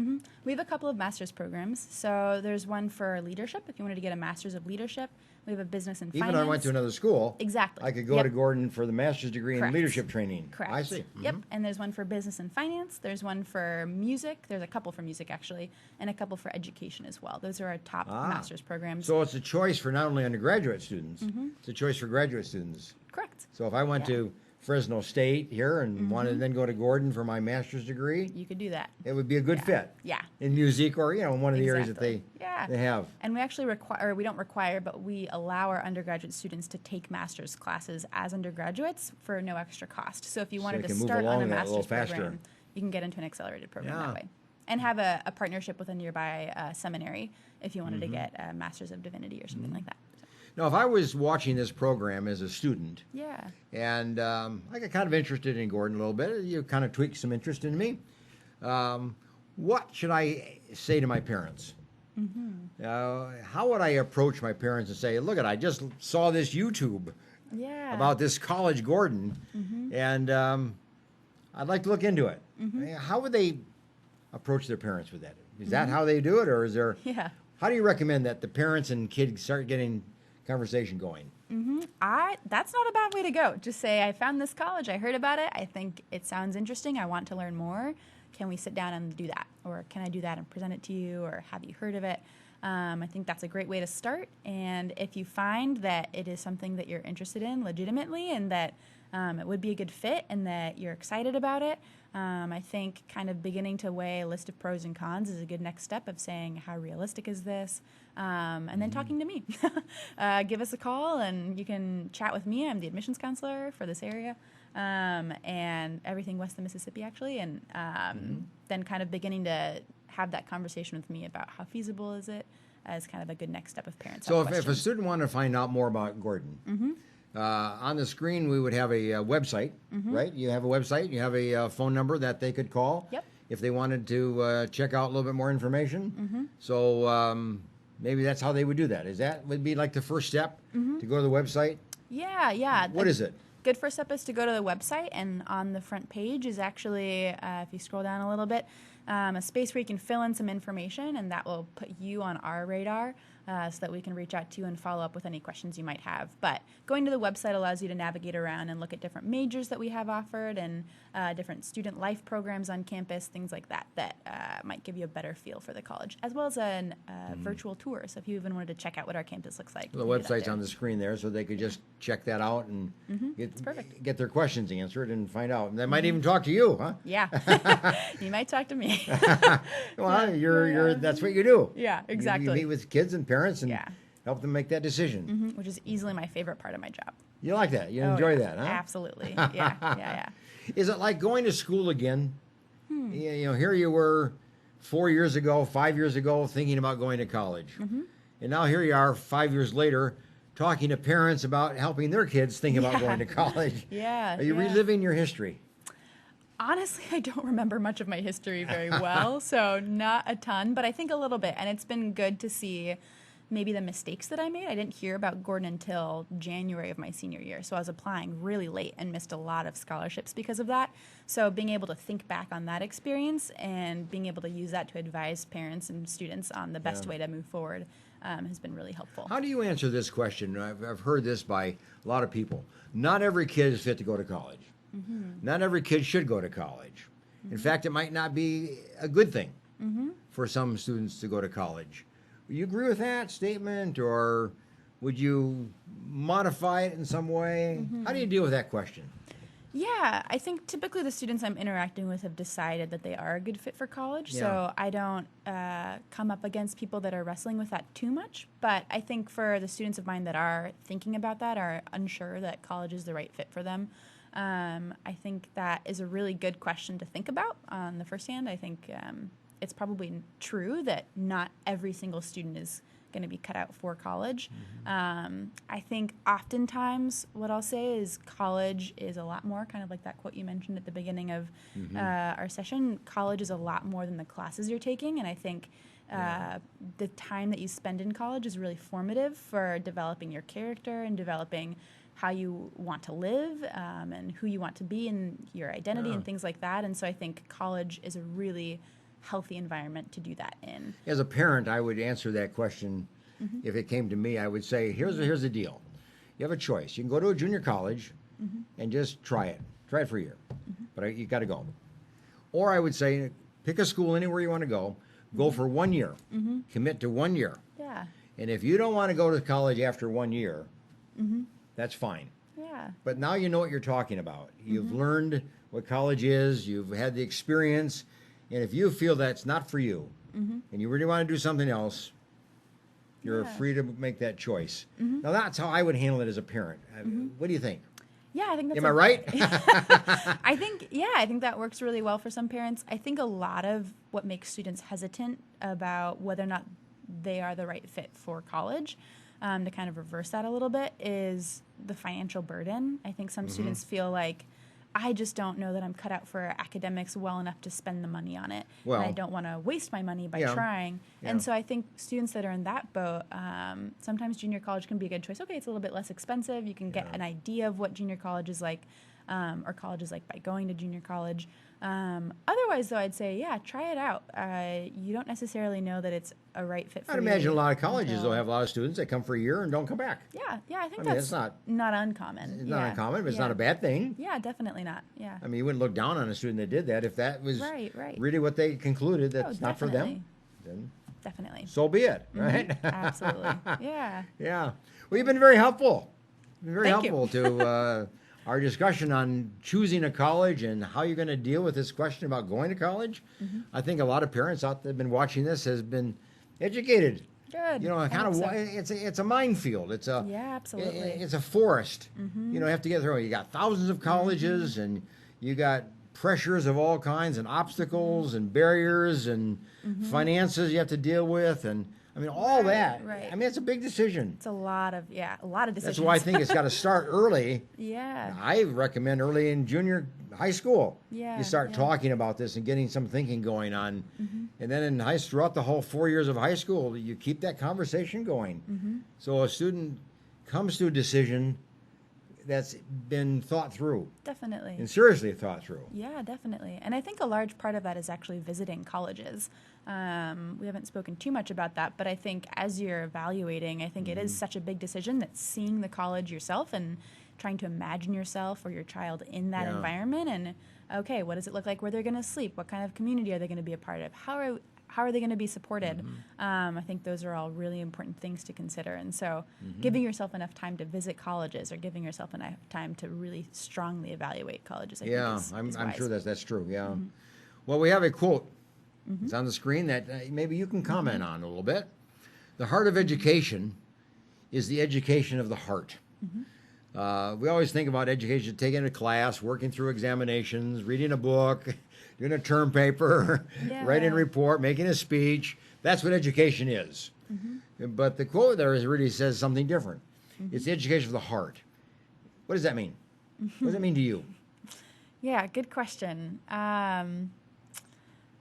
We have a couple of master's programs. So there's one for leadership. If you wanted to get a master's of leadership, We have a business and Even finance. though I went to another school, Exactly. I could go Yep. to Gordon for the master's degree Correct. in leadership training. Correct. I see. Yep. And there's one for business and finance. There's one for music. There's a couple for music, actually, and a couple for education as well. Those are our top master's programs. So it's a choice for not only undergraduate students, it's a choice for graduate students. Correct. So if I went to Fresno State here and wanted to then go to Gordon for my master's degree, You could do that. it would be a good fit. Yeah. In music or, in one of the areas that Exactly. Yeah. they have. And we actually require, we don't require, but we allow our undergraduate students to take master's classes as undergraduates for no extra cost. So if you wanted you to can move start on along a that a little master's faster. program, you can get into an accelerated program Yeah. that way. And have a partnership with a nearby seminary if you wanted to get a master's of divinity or something like that. So, Now, if I was watching this program as a student, yeah. and I got kind of interested in Gordon a little bit, you kind of tweaked some interest in me. What should I say to my parents? How would I approach my parents and say, look, I just saw this YouTube Yeah. about this college Gordon, and I'd like to look into it. How would they approach their parents with that? Is that how they do it, or is there? Yeah. How do you recommend that the parents and kids start getting conversation going? That's not a bad way to go. Just say, I found this college, I heard about it, I think it sounds interesting, I want to learn more. Can we sit down and do that? Or can I do that and present it to you? Or have you heard of it? I think that's a great way to start. And if you find that it is something that you're interested in legitimately and that it would be a good fit and that you're excited about it, I think kind of beginning to weigh a list of pros and cons is a good next step of saying, how realistic is this? And then talking to me. Give us a call and you can chat with me. I'm the admissions counselor for this area and everything west of Mississippi, actually. And then kind of beginning to have that conversation with me about how feasible is it as kind of a good next step of parents. So if a student wanted to find out more about Gordon, on the screen we would have a website, right? You have a website, you have a phone number that they could call Yep. if they wanted to check out a little bit more information. So maybe that's how they would do that. Is that would be like the first step to go to the website? Yeah. What is it? Good first step is to go to the website, and on the front page is actually, if you scroll down a little bit, a space where you can fill in some information, and that will put you on our radar so that we can reach out to you and follow up with any questions you might have. But going to the website allows you to navigate around and look at different majors that we have offered and different student life programs on campus, things like that, that might give you a better feel for the college, as well as a virtual tour. So if you even wanted to check out what our campus looks like. The you can do that website's there. on the screen there, so they could just check that out and perfect. get their questions answered and find out. And they might even talk to you, huh? Yeah. You might talk to me. Well, you're that's what you do. Yeah, You exactly. meet with kids and parents and Yeah. help them make that decision. Which is easily my favorite part of my job. You like that? You Oh, enjoy yeah. that, huh? Absolutely. Yeah. Is it like going to school again? You know, here you were 4 years ago, 5 years ago, thinking about going to college. And now here you are 5 years later talking to parents about helping their kids think about going to college. Yeah. Are you reliving your history? Honestly, I don't remember much of my history very well, so not a ton, but I think a little bit. And it's been good to see maybe the mistakes that I made. I didn't hear about Gordon until January of my senior year, so I was applying really late and missed a lot of scholarships because of that. So being able to think back on that experience and being able to use that to advise parents and students on the best way to move forward has been really helpful. How do you answer this question? I've heard this by a lot of people. Not every kid is fit to go to college. Not every kid should go to college. In fact, it might not be a good thing for some students to go to college. Do you agree with that statement, or would you modify it in some way? How do you deal with that question? Yeah, I think typically the students I'm interacting with have decided that they are a good fit for college, so I don't come up against people that are wrestling with that too much. But I think for the students of mine that are thinking about that, are unsure that college is the right fit for them, I think that is a really good question to think about on the first hand. I think it's probably true that not every single student is going to be cut out for college. I think oftentimes what I'll say is college is a lot more, kind of like that quote you mentioned at the beginning of our session. College is a lot more than the classes you're taking, and I think the time that you spend in college is really formative for developing your character and developing how you want to live and who you want to be and your identity and things like that. And so I think college is a really healthy environment to do that in. As a parent, I would answer that question if it came to me, I would say, here's the deal. You have a choice. You can go to a junior college and just try it. Try it for a year. But you got to go. Or I would say, pick a school anywhere you want to go. Go for 1 year. Commit to 1 year. Yeah. And if you don't want to go to college after 1 year, that's fine. Yeah. But now you know what you're talking about. You've learned what college is. You've had the experience. And if you feel that's not for you and you really want to do something else, you're free to make that choice. Now, that's how I would handle it as a parent. What do you think? Yeah, I think that's Am I right? I think that works really well for some parents. I think a lot of what makes students hesitant about whether or not they are the right fit for college, to kind of reverse that a little bit, is the financial burden. I think some students feel like, I just don't know that I'm cut out for academics well enough to spend the money on it. Well, and I don't want to waste my money by trying. Yeah. And so I think students that are in that boat, sometimes junior college can be a good choice. Okay, it's a little bit less expensive. You can get an idea of what junior college is like, or college is like by going to junior college. Otherwise, though, I'd say, try it out. You don't necessarily know that it's a right fit for you. I'd imagine a lot of colleges, they'll have a lot of students that come for a year and don't come back. Yeah, I think I mean, that's it's not uncommon. It's not uncommon, but it's not a bad thing. Yeah, definitely not. Yeah. I mean, you wouldn't look down on a student that did that if that was right. really what they concluded that's not for them. Then definitely. So be it, right? Absolutely. Yeah. Yeah. Well, you've been very helpful. Very Thank helpful to our discussion on choosing a college and how you're going to deal with this question about going to college. I think a lot of parents out there have been watching this has been educated. Good. You know, kind of it's a minefield. It's a absolutely. It's a forest. You know, you have to get through. You got thousands of colleges, and you got pressures of all kinds, and obstacles, and barriers, and finances you have to deal with, and I mean all that. Right. I mean, it's a big decision. It's a lot of decisions. That's why I think it's got to start early. Yeah. I recommend early in junior high school. Yeah. You start talking about this and getting some thinking going on. And then in throughout the whole 4 years of high school, you keep that conversation going. So a student comes to a decision that's been thought through. Definitely. And seriously thought through. Yeah, definitely. And I think a large part of that is actually visiting colleges. We haven't spoken too much about that, but I think as you're evaluating, I think it is such a big decision that seeing the college yourself and trying to imagine yourself or your child in that environment and, okay, what does it look like where they're going to sleep? What kind of community are they going to be a part of? How are they going to be supported? I think those are all really important things to consider. And so giving yourself enough time to visit colleges or giving yourself enough time to really strongly evaluate colleges, I think is I'm wise. sure that's true, Well, we have a quote. It's on the screen that maybe you can comment on a little bit. The heart of education is the education of the heart. We always think about education, taking a class, working through examinations, reading a book, doing a term paper, writing a report, making a speech. That's what education is. But the quote there really says something different. It's the education of the heart. What does that mean? What does that mean to you? Yeah, good question.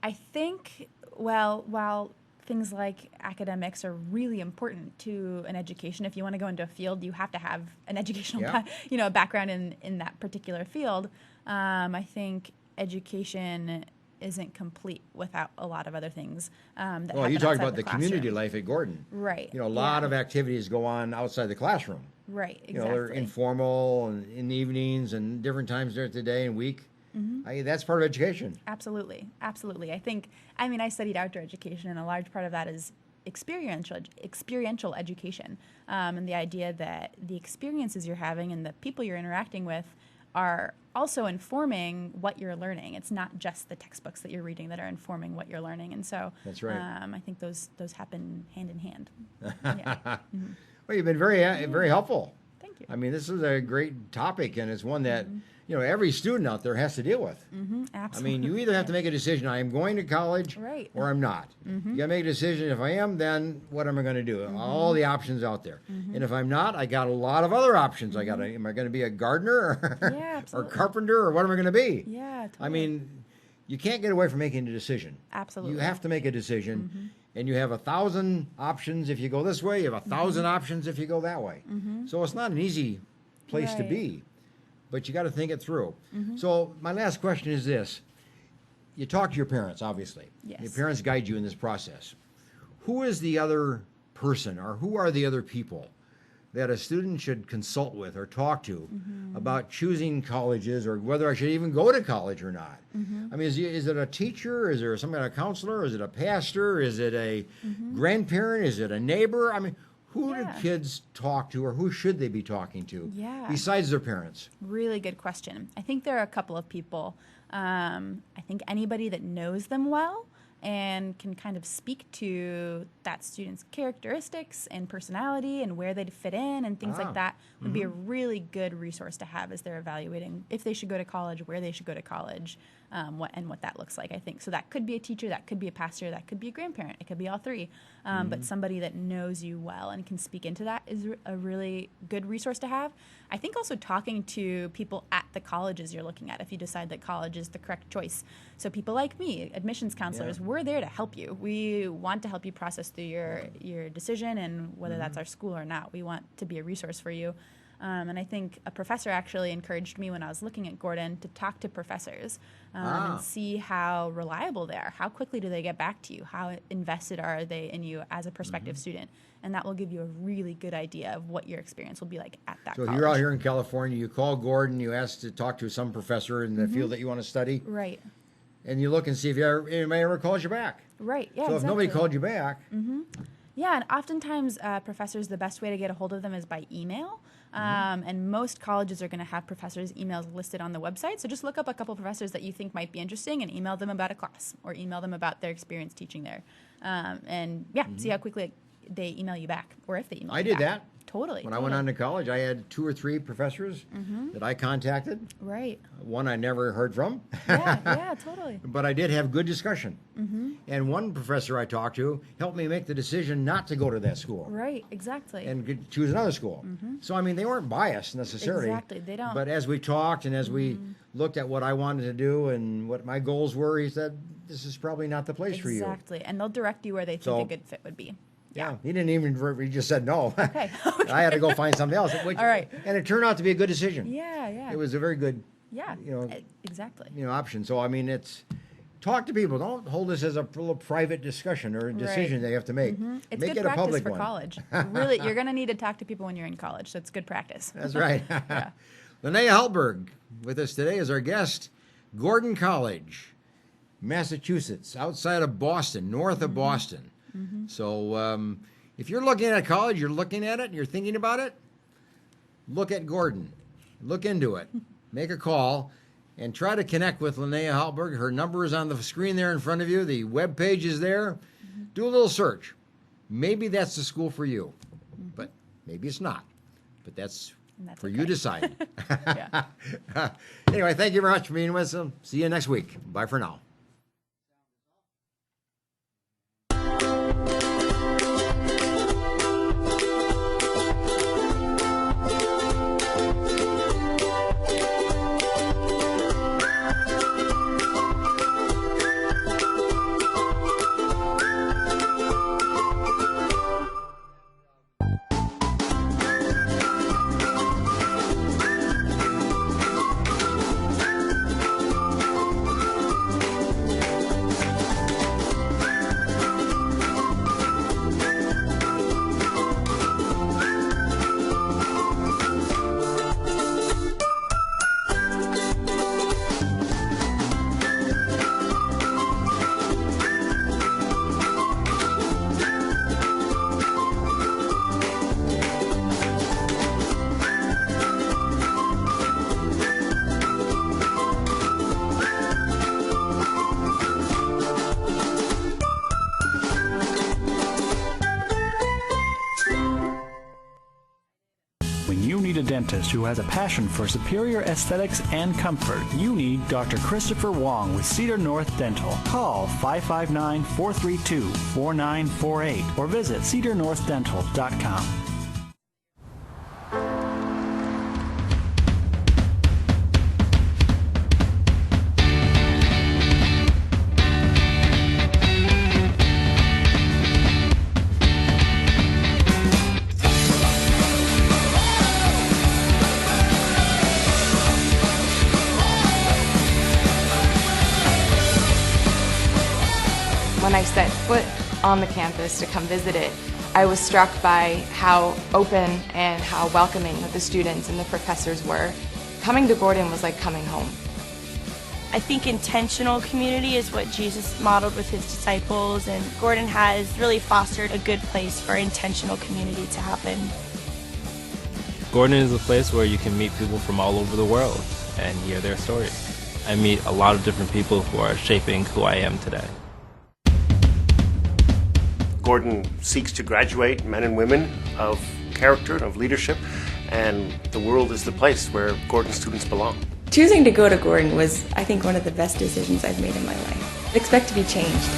I think, while things like academics are really important to an education, if you want to go into a field, you have to have an educational, a background in that particular field. I think education isn't complete without a lot of other things. Well, you talked about the community life at Gordon. Right. You know, a lot of activities go on outside the classroom. Right, exactly. You know, they're informal and in the evenings and different times during the day and week. That's part of education. Absolutely. I think, I studied outdoor education, and a large part of that is experiential education. And the idea that the experiences you're having and the people you're interacting with are also informing what you're learning. It's not just the textbooks that you're reading that are informing what you're learning. And so that's right. I think those happen hand in hand. Yeah. Well, you've been very helpful. Thank you. I mean, this is a great topic, and it's one that every student out there has to deal with. Absolutely. I mean, you either have to make a decision, I am going to college or I'm not. You got to make a decision, if I am, then what am I going to do? All the options out there. And if I'm not, I got a lot of other options. Am I going to be a gardener or carpenter, or what am I going to be? Yeah, totally. I mean, you can't get away from making a decision. Absolutely. You have to make a decision. And you have 1,000 options if you go this way. You have 1,000 options if you go that way. So it's not an easy place to be. But you got to think it through. So my last question is this. You talk to your parents, obviously. Yes. Your parents guide you in this process. Who is the other person, or who are the other people that a student should consult with or talk to about choosing colleges, or whether I should even go to college or not? I mean, is it a teacher? Is there some kind of counselor? Is it a pastor? Is it a grandparent? Is it a neighbor? I mean, who do kids talk to, or who should they be talking to besides their parents? Really good question. I think there are a couple of people. I think anybody that knows them well and can kind of speak to that student's characteristics and personality and where they'd fit in and things like that would be a really good resource to have as they're evaluating if they should go to college, where they should go to college, what that looks like, I think. So that could be a teacher, that could be a pastor, that could be a grandparent, it could be all three. But somebody that knows you well and can speak into that is a really good resource to have. I think also talking to people at the colleges you're looking at if you decide that college is the correct choice. So people like me, admissions counselors, we're there to help you. We want to help you process through your decision, and whether that's our school or not, we want to be a resource for you. And I think a professor actually encouraged me when I was looking at Gordon to talk to professors and see how reliable they are. How quickly do they get back to you? How invested are they in you as a prospective student? And that will give you a really good idea of what your experience will be like at that college. So you're out here in California, you call Gordon, you ask to talk to some professor in the field that you want to study. Right. And you look and see if anybody ever calls you back. Right, yeah, So if nobody called you back. Yeah, and oftentimes professors, the best way to get a hold of them is by email. And most colleges are going to have professors' emails listed on the website. So just look up a couple professors that you think might be interesting and email them about a class or email them about their experience teaching there. And see how quickly they email you back, or if they email you back. I did that. Totally. When I went on to college, I had 2 or 3 professors that I contacted. Right. One I never heard from. Yeah, totally. But I did have good discussion. And one professor I talked to helped me make the decision not to go to that school. Right, exactly. And choose another school. So, I mean, they weren't biased necessarily. Exactly, they don't. But as we talked and as we looked at what I wanted to do and what my goals were, he said, this is probably not the place for you. Exactly. And they'll direct you where they think a good fit would be. Yeah, he didn't even, he just said no. Okay. I had to go find something else. All right. And it turned out to be a good decision. Yeah. It was a very good, exactly. Option. So, I mean, talk to people. Don't hold this as a little private discussion or a decision they have to make. It's make good it a practice public for one. college. Really, you're going to need to talk to people when you're in college, so it's good practice. That's right. Linnea Halberg with us today as our guest. Gordon College, Massachusetts, outside of Boston, north of Boston. So if you're looking at college, you're looking at it, and you're thinking about it, look at Gordon. Look into it. Make a call and try to connect with Linnea Halberg. Her number is on the screen there in front of you. The web page is there. Do a little search. Maybe that's the school for you, but maybe it's not. But that's for you to decide. Anyway, thank you very much for being with us. See you next week. Bye for now. Dentist who has a passion for superior aesthetics and comfort, you need Dr. Christopher Wong with Cedar North Dental. Call 559-432-4948 or visit cedarnorthdental.com. When I set foot on the campus to come visit it, I was struck by how open and how welcoming the students and the professors were. Coming to Gordon was like coming home. I think intentional community is what Jesus modeled with his disciples, and Gordon has really fostered a good place for intentional community to happen. Gordon is a place where you can meet people from all over the world and hear their stories. I meet a lot of different people who are shaping who I am today. Gordon seeks to graduate men and women of character and of leadership, and the world is the place where Gordon students belong. Choosing to go to Gordon was, I think, one of the best decisions I've made in my life. I expect to be changed.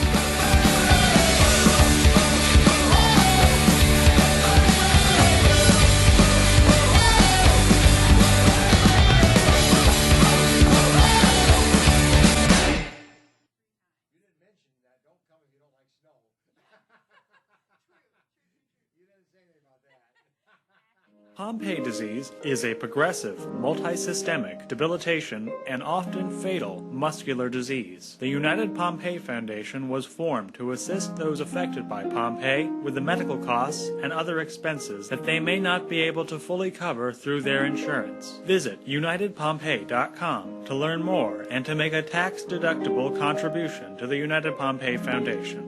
Pompe disease is a progressive, multisystemic, debilitation, and often fatal muscular disease. The United Pompe Foundation was formed to assist those affected by Pompe with the medical costs and other expenses that they may not be able to fully cover through their insurance. Visit UnitedPompe.com to learn more and to make a tax-deductible contribution to the United Pompe Foundation.